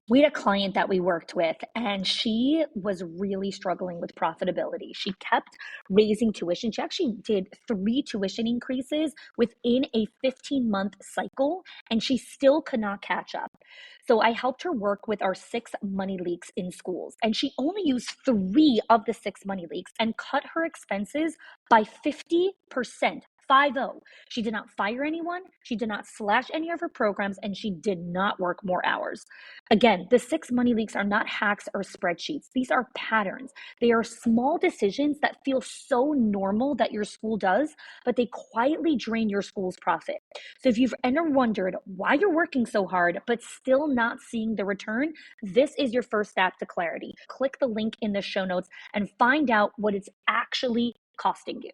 We had a client that we worked with, and she was really struggling with profitability. She kept raising tuition. She actually did 3 tuition increases within a 15-month cycle, and she still could not catch up. So I helped her work with our 6 money leaks in schools, and she only used 3 of the 6 money leaks and cut her expenses by 50%. 50. She did not fire anyone. She did not slash any of her programs, and she did not work more hours. Again, the 6 money leaks are not hacks or spreadsheets. These are patterns. They are small decisions that feel so normal that your school does, but they quietly drain your school's profit. So if you've ever wondered why you're working so hard, but still not seeing the return, this is your first step to clarity. Click the link in the show notes and find out what it's actually costing you.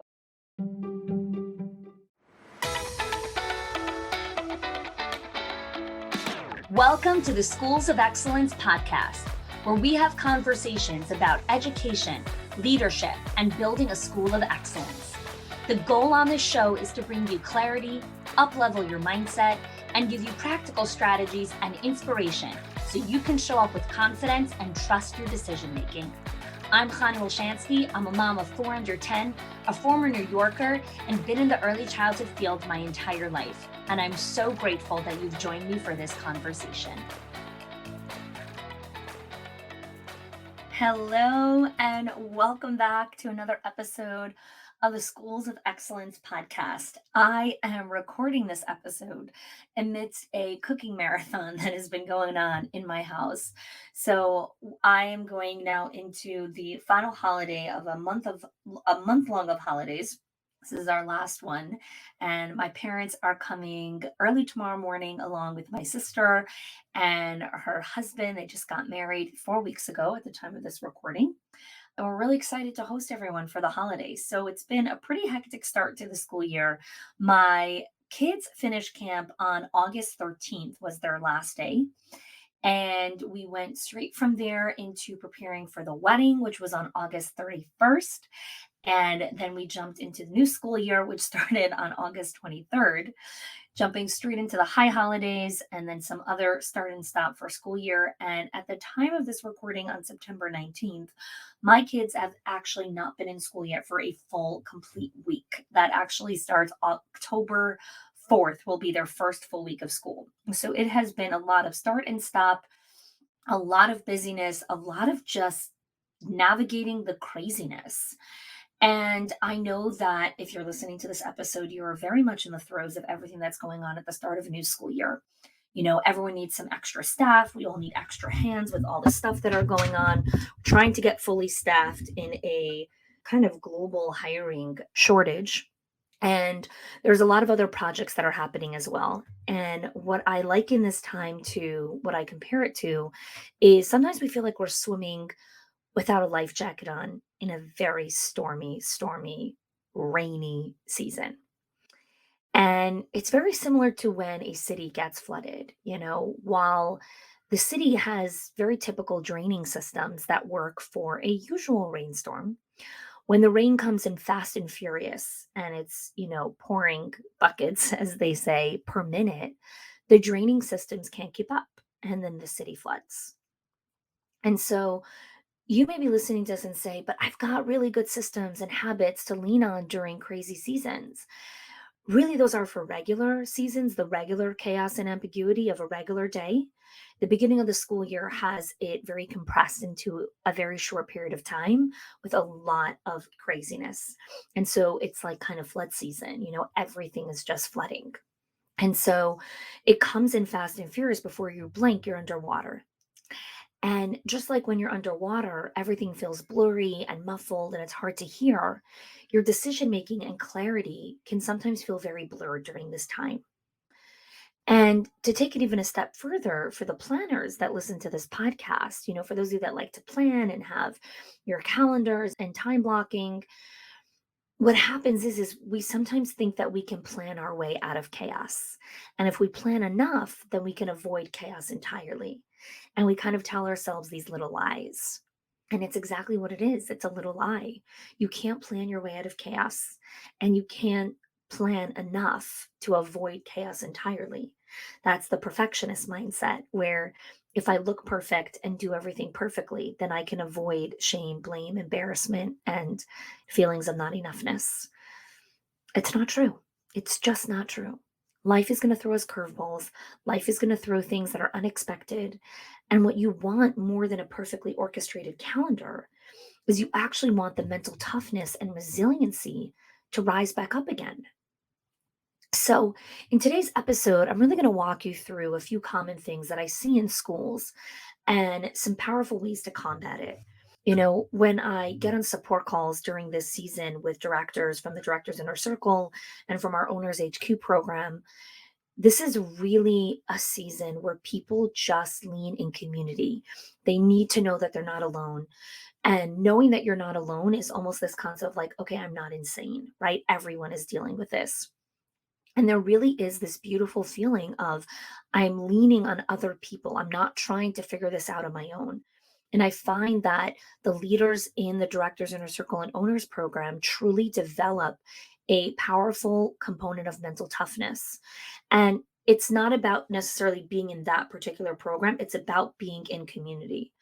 Welcome to the Schools of Excellence podcast, where we have conversations about education, leadership, and building a school of excellence. The goal on this show is to bring you clarity, up-level your mindset, and give you practical strategies and inspiration so you can show up with confidence and trust your decision-making. I'm Chani Olshansky. I'm a mom of 4 under 10, a former New Yorker, and been in the early childhood field my entire life. And I'm so grateful that you've joined me for this conversation. Hello, and welcome back to another episode of the Schools of Excellence podcast. I am recording this episode amidst a cooking marathon that has been going on in my house. So I am going now into the final holiday of a month long of holidays. This is our last one, and my parents are coming early tomorrow morning along with my sister and her husband. They just got married 4 weeks ago at the time of this recording. And we're really excited to host everyone for the holidays. So it's been a pretty hectic start to the school year. My kids finished camp on August 13th was their last day. And we went straight from there into preparing for the wedding, which was on August 31st. And then we jumped into the new school year, which started on August 23rd, jumping straight into the high holidays and then some other start and stop for school year. And at the time of this recording on September 19th, my kids have actually not been in school yet for a full, complete week. That actually starts October 4th will be their first full week of school. So it has been a lot of start and stop, a lot of busyness, a lot of just navigating the craziness. And I know that if you're listening to this episode, you are very much in the throes of everything that's going on at the start of a new school year. You know, everyone needs some extra staff. We all need extra hands with all the stuff that are going on. We're trying to get fully staffed in a kind of global hiring shortage. And there's a lot of other projects that are happening as well. And what I like in this time to what I compare it to is sometimes we feel like we're swimming without a life jacket on in a very stormy, rainy season. And it's very similar to when a city gets flooded. You know, while the city has very typical draining systems that work for a usual rainstorm, when the rain comes in fast and furious and it's, pouring buckets, as they say, per minute, the draining systems can't keep up. And then the city floods. And so you may be listening to this and say, but I've got really good systems and habits to lean on during crazy seasons. Really, those are for regular seasons, the regular chaos and ambiguity of a regular day. The beginning of the school year has it very compressed into a very short period of time with a lot of craziness. And so it's like kind of flood season, everything is just flooding. And so it comes in fast and furious. Before you blink, you're underwater. And just like when you're underwater, everything feels blurry and muffled and it's hard to hear. Your decision making and clarity can sometimes feel very blurred during this time. And to take it even a step further, for the planners that listen to this podcast, for those of you that like to plan and have your calendars and time blocking, what happens is we sometimes think that we can plan our way out of chaos. And if we plan enough, then we can avoid chaos entirely. And we kind of tell ourselves these little lies. And it's exactly what it is. It's a little lie. You can't plan your way out of chaos, and you can't plan enough to avoid chaos entirely. That's the perfectionist mindset, where if I look perfect and do everything perfectly, then I can avoid shame, blame, embarrassment, and feelings of not enoughness. It's not true. It's just not true. Life is going to throw us curveballs. Life is going to throw things that are unexpected. And what you want more than a perfectly orchestrated calendar is you actually want the mental toughness and resiliency to rise back up again. So, in today's episode, I'm really going to walk you through a few common things that I see in schools and some powerful ways to combat it. When I get on support calls during this season with directors from the Directors Inner Circle and from our Owners HQ program, this is really a season where people just lean in community. They need to know that they're not alone. And knowing that you're not alone is almost this concept of like, okay, I'm not insane, right? Everyone is dealing with this. And there really is this beautiful feeling of I'm leaning on other people. I'm not trying to figure this out on my own. And I find that the leaders in the Directors Inner Circle and Owners program truly develop a powerful component of mental toughness. And it's not about necessarily being in that particular program, it's about being in community.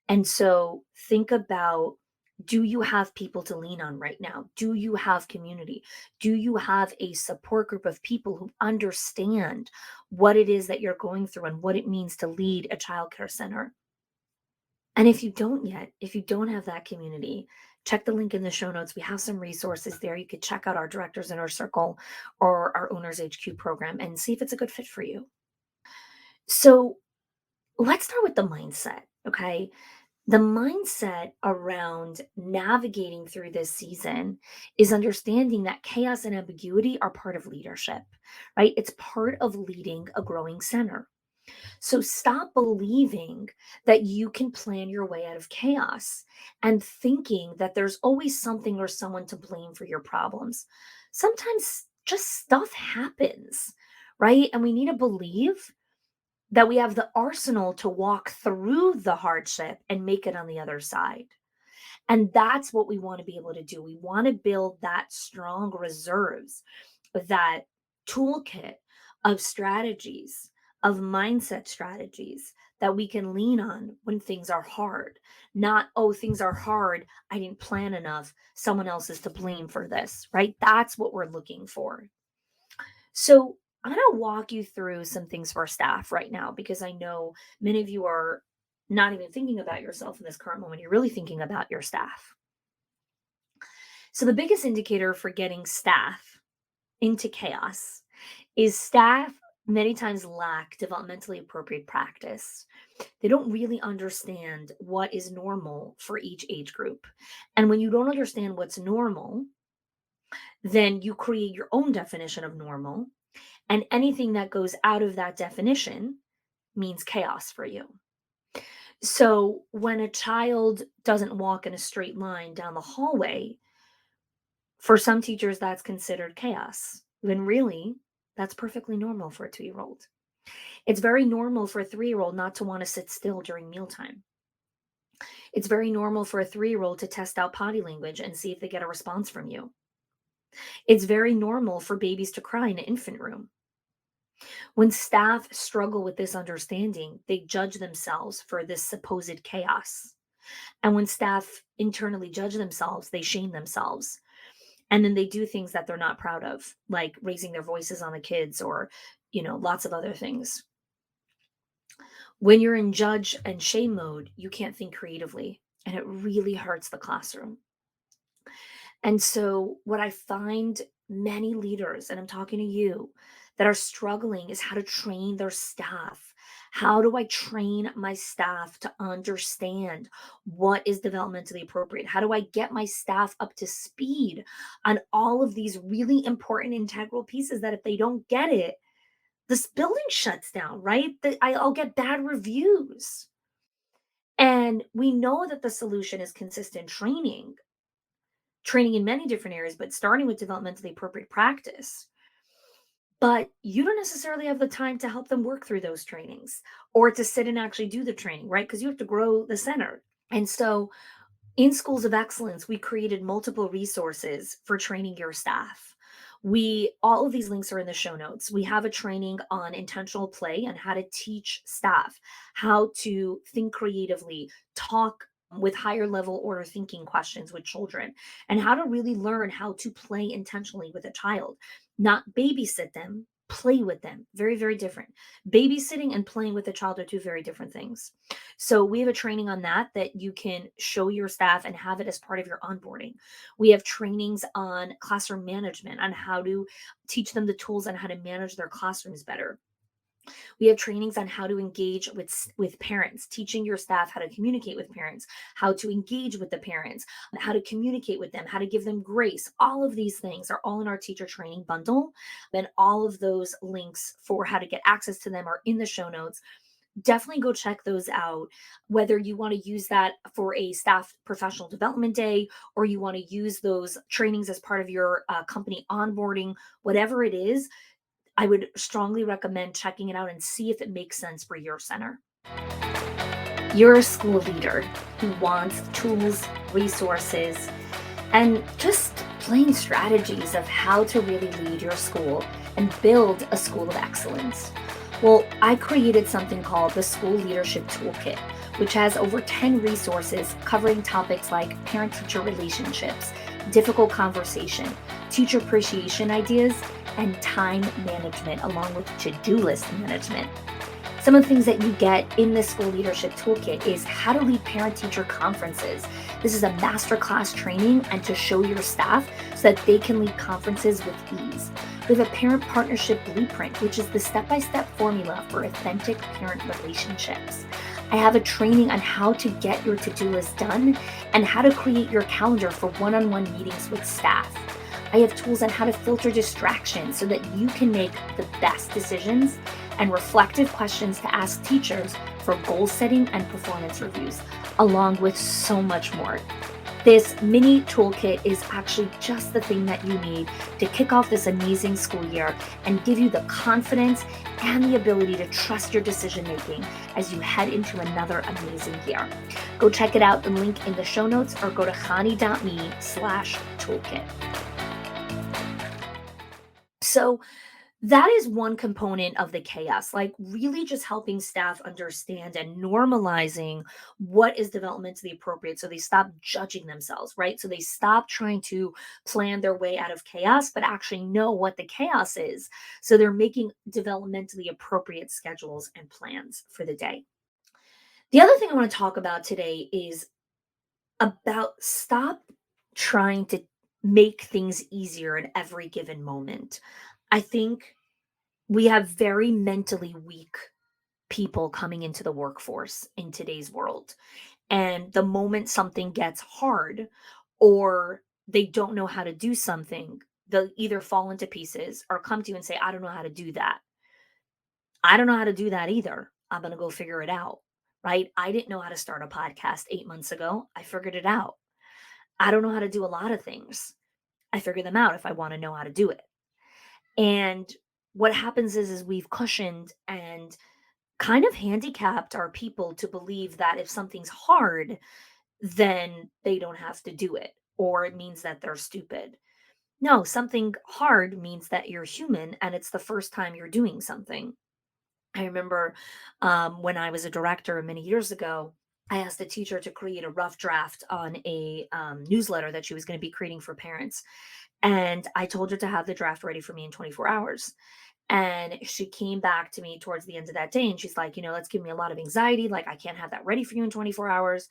And so think about, do you have people to lean on right now? Do you have community? Do you have a support group of people who understand what it is that you're going through and what it means to lead a childcare center? And if you don't yet, if you don't have that community, check the link in the show notes. We have some resources there. You could check out our Directors Inner Circle or our Owners HQ program and see if it's a good fit for you. So let's start with the mindset. Okay. The mindset around navigating through this season is understanding that chaos and ambiguity are part of leadership, right? It's part of leading a growing center. So stop believing that you can plan your way out of chaos and thinking that there's always something or someone to blame for your problems. Sometimes just stuff happens, right? And we need to believe that we have the arsenal to walk through the hardship and make it on the other side. And that's what we want to be able to do. We want to build that strong reserves, that toolkit of strategies, of mindset strategies that we can lean on when things are hard. Not, oh, things are hard. I didn't plan enough. Someone else is to blame for this, right? That's what we're looking for. So I'm going to walk you through some things for staff right now because I know many of you are not even thinking about yourself in this current moment. You're really thinking about your staff. So, the biggest indicator for getting staff into chaos is staff many times lack developmentally appropriate practice. They don't really understand what is normal for each age group. And when you don't understand what's normal, then you create your own definition of normal. And anything that goes out of that definition means chaos for you. So when a child doesn't walk in a straight line down the hallway, for some teachers, that's considered chaos. When really, that's perfectly normal for a 2-year old. It's very normal for a 3-year old not to want to sit still during mealtime. It's very normal for a 3-year old to test out potty language and see if they get a response from you. It's very normal for babies to cry in an infant room. When staff struggle with this understanding, they judge themselves for this supposed chaos. And when staff internally judge themselves, they shame themselves. And then they do things that they're not proud of, like raising their voices on the kids or, lots of other things. When you're in judge and shame mode, you can't think creatively, and it really hurts the classroom. And so, what I find many leaders, and I'm talking to you, that are struggling is how to train their staff. How do I train my staff to understand what is developmentally appropriate? How do I get my staff up to speed on all of these really important integral pieces that if they don't get it, this building shuts down, right? I'll get bad reviews. And we know that the solution is consistent training in many different areas, but starting with developmentally appropriate practice. But you don't necessarily have the time to help them work through those trainings or to sit and actually do the training, right? Because you have to grow the center. And so in Schools of Excellence, we created multiple resources for training your staff. All of these links are in the show notes. We have a training on intentional play and how to teach staff how to think creatively, talk with higher level order thinking questions with children, and how to really learn how to play intentionally with a child, not babysit them, play with them. Very, very different. Babysitting and playing with a child are two very different things. So we have a training on that you can show your staff and have it as part of your onboarding. We have trainings on classroom management, on how to teach them the tools on how to manage their classrooms better. We have trainings on how to engage with parents, teaching your staff how to communicate with parents, how to engage with the parents, how to communicate with them, how to give them grace. All of these things are all in our teacher training bundle. Then all of those links for how to get access to them are in the show notes. Definitely go check those out. Whether you want to use that for a staff professional development day, or you want to use those trainings as part of your company onboarding, whatever it is, I would strongly recommend checking it out and see if it makes sense for your center. You're a school leader who wants tools, resources, and just plain strategies of how to really lead your school and build a school of excellence. Well, I created something called the School Leadership Toolkit, which has over 10 resources covering topics like parent teacher relationships, difficult conversation, teacher appreciation ideas, and time management, along with to do list management. Some of the things that you get in this School Leadership Toolkit is how to lead parent teacher conferences. This is a masterclass training and to show your staff so that they can lead conferences with ease. We have a parent partnership blueprint, which is the step-by-step formula for authentic parent relationships. I have a training on how to get your to-do list done and how to create your calendar for one-on-one meetings with staff. I have tools on how to filter distractions so that you can make the best decisions, and reflective questions to ask teachers for goal setting and performance reviews, along with so much more. This mini toolkit is actually just the thing that you need to kick off this amazing school year and give you the confidence and the ability to trust your decision making as you head into another amazing year. Go check it out, the link in the show notes, or go to hani.me/toolkit. So that is one component of the chaos, like really just helping staff understand and normalizing what is developmentally appropriate so they stop judging themselves, right? So they stop trying to plan their way out of chaos, but actually know what the chaos is. So they're making developmentally appropriate schedules and plans for the day. The other thing I want to talk about today is about stop trying to make things easier in every given moment. I think we have very mentally weak people coming into the workforce in today's world. And the moment something gets hard or they don't know how to do something, they'll either fall into pieces or come to you and say, I don't know how to do that. I don't know how to do that either. I'm going to go figure it out. Right. I didn't know how to start a podcast 8 months ago. I figured it out. I don't know how to do a lot of things. I figure them out if I want to know how to do it. And what happens is we've cushioned and kind of handicapped our people to believe that if something's hard, then they don't have to do it, or it means that they're stupid. No, something hard means that you're human and it's the first time you're doing something. I remember when I was a director many years ago, I asked a teacher to create a rough draft on a newsletter that she was going to be creating for parents. And I told her to have the draft ready for me in 24 hours. And she came back to me towards the end of that day and she's like, that's giving me a lot of anxiety. Like, I can't have that ready for you in 24 hours.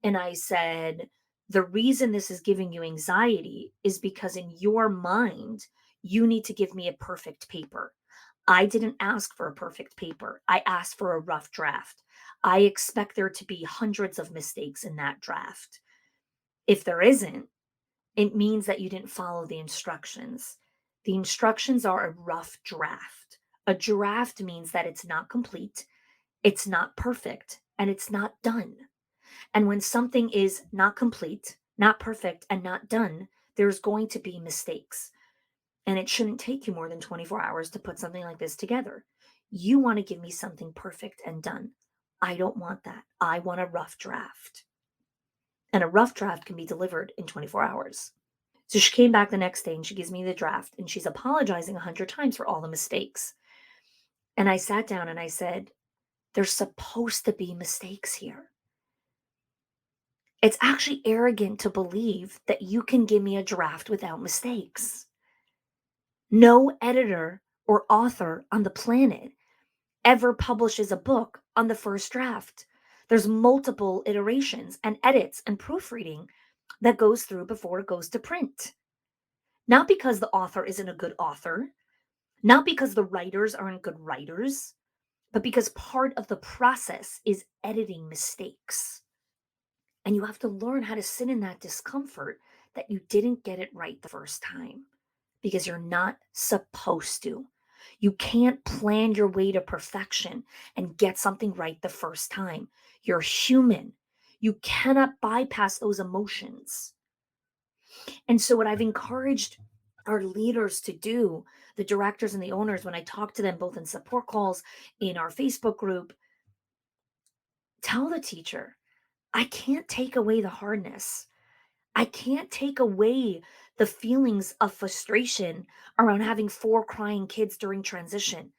And I said, the reason this is giving you anxiety is because in your mind, you need to give me a perfect paper. I didn't ask for a perfect paper. I asked for a rough draft. I expect there to be hundreds of mistakes in that draft. If there isn't, it means that you didn't follow the instructions. The instructions are a rough draft. A draft means that it's not complete, it's not perfect, and it's not done. And when something is not complete, not perfect, and not done, there's going to be mistakes. And it shouldn't take you more than 24 hours to put something like this together. You want to give me something perfect and done. I don't want that. I want a rough draft. And a rough draft can be delivered in 24 hours. So she came back the next day and she gives me the draft and she's apologizing 100 times for all the mistakes. And I sat down and I said, there's supposed to be mistakes here. It's actually arrogant to believe that you can give me a draft without mistakes. No editor or author on the planet ever publishes a book on the first draft. There's multiple iterations and edits and proofreading that goes through before it goes to print. Not because the author isn't a good author, not because the writers aren't good writers, but because part of the process is editing mistakes. And you have to learn how to sit in that discomfort that you didn't get it right the first time because you're not supposed to. You can't plan your way to perfection and get something right the first time. You're human. You cannot bypass those emotions. And so, what I've encouraged our leaders to do, the directors and the owners, when I talk to them both in support calls, in our Facebook group, tell the teacher, I can't take away the hardness. I can't take away the feelings of frustration around having 4 crying kids during transition.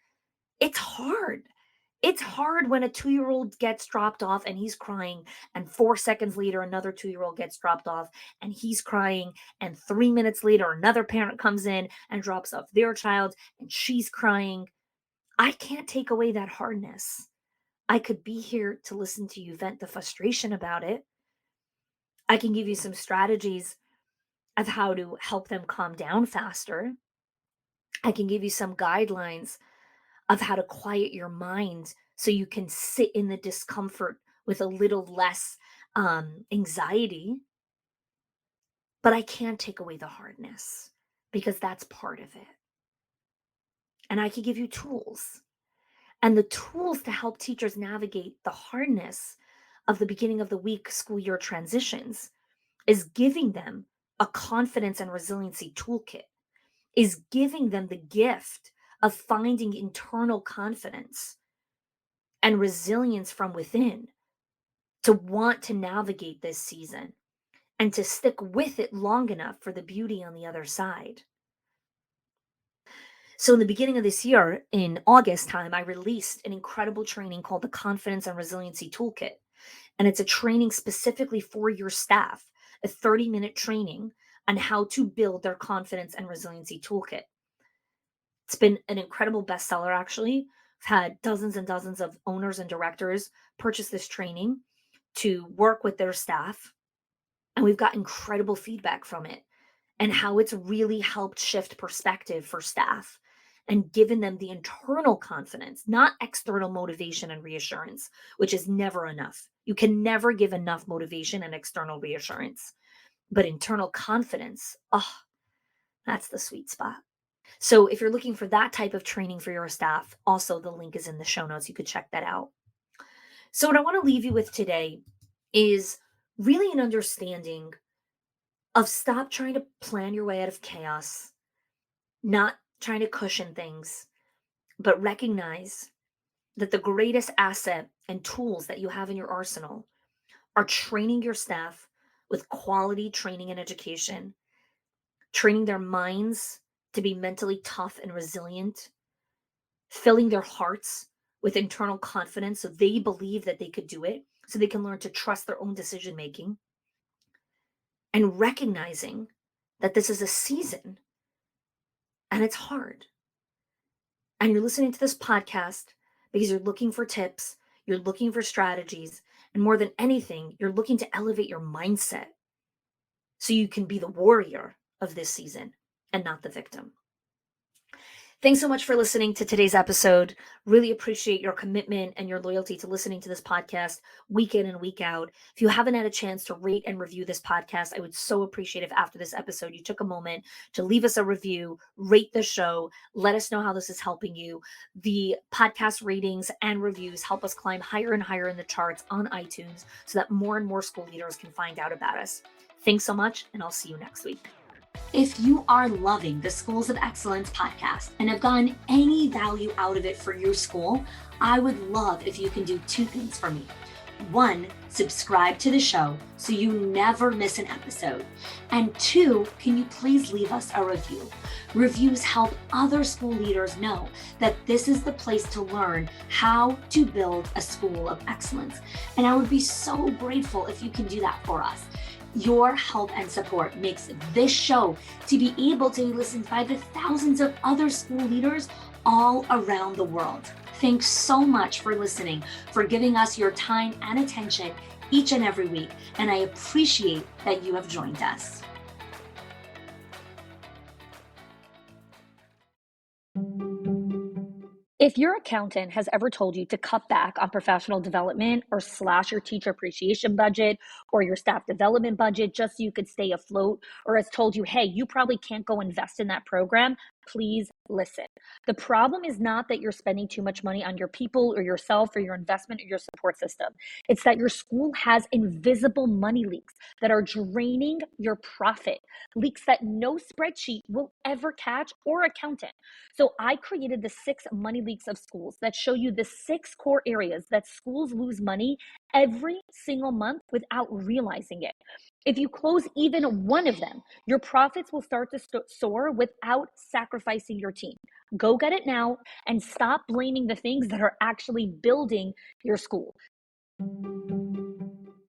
It's hard. It's hard when a 2-year-old gets dropped off and he's crying, and 4 seconds later, another 2-year-old gets dropped off and he's crying, and 3 minutes later, another parent comes in and drops off their child and she's crying. I can't take away that hardness. I could be here to listen to you vent the frustration about it. I can give you some strategies of how to help them calm down faster. I can give you some guidelines of how to quiet your mind so you can sit in the discomfort with a little less anxiety. But I can't take away the hardness because that's part of it. And I can give you tools. And the tools to help teachers navigate the hardness of the beginning of the week school year transitions is giving them a confidence and resiliency toolkit, is giving them the gift of finding internal confidence and resilience from within to want to navigate this season and to stick with it long enough for the beauty on the other side. So, in the beginning of this year, in August time, I released an incredible training called the Confidence and Resiliency Toolkit. And it's a training specifically for your staff, a 30-minute training on how to build their confidence and resiliency toolkit. It's been an incredible bestseller, actually. I've had dozens and dozens of owners and directors purchase this training to work with their staff. And we've got incredible feedback from it and how it's really helped shift perspective for staff and given them the internal confidence, not external motivation and reassurance, which is never enough. You can never give enough motivation and external reassurance, but internal confidence, oh, that's the sweet spot. So if you're looking for that type of training for your staff, also the link is in the show notes. You could check that out. So what I want to leave you with today is really an understanding of stop trying to plan your way out of chaos, not trying to cushion things, but recognize that the greatest asset and tools that you have in your arsenal are training your staff with quality training and education, training their minds to be mentally tough and resilient, filling their hearts with internal confidence so they believe that they could do it, so they can learn to trust their own decision making, and recognizing that this is a season and it's hard. And you're listening to this podcast because you're looking for tips, you're looking for strategies, and more than anything, you're looking to elevate your mindset so you can be the warrior of this season and not the victim. Thanks so much for listening to today's episode. Really appreciate your commitment and your loyalty to listening to this podcast week in and week out. If you haven't had a chance to rate and review this podcast, I would so appreciate if after this episode you took a moment to leave us a review, rate the show, let us know how this is helping you. The podcast ratings and reviews help us climb higher and higher in the charts on iTunes so that more and more school leaders can find out about us. Thanks so much, and I'll see you next week. If you are loving the Schools of Excellence podcast and have gotten any value out of it for your school, I would love if you can do 2 things for me. 1, subscribe to the show so you never miss an episode. And 2, can you please leave us a review? Reviews help other school leaders know that this is the place to learn how to build a school of excellence. And I would be so grateful if you can do that for us. Your help and support makes this show to be able to be listened by the thousands of other school leaders all around the world. Thanks so much for listening, for giving us your time and attention each and every week, and I appreciate that you have joined us. If your accountant has ever told you to cut back on professional development or slash your teacher appreciation budget or your staff development budget just so you could stay afloat, or has told you, hey, you probably can't go invest in that program, please listen. The problem is not that you're spending too much money on your people or yourself or your investment or your support system. It's that your school has invisible money leaks that are draining your profit, leaks that no spreadsheet will ever catch or accountant. So I created the 6 money leaks of schools that show you the 6 core areas that schools lose money every single month without realizing it. If you close even one of them, your profits will start to soar without sacrificing your team. Go get it now and stop blaming the things that are actually building your school.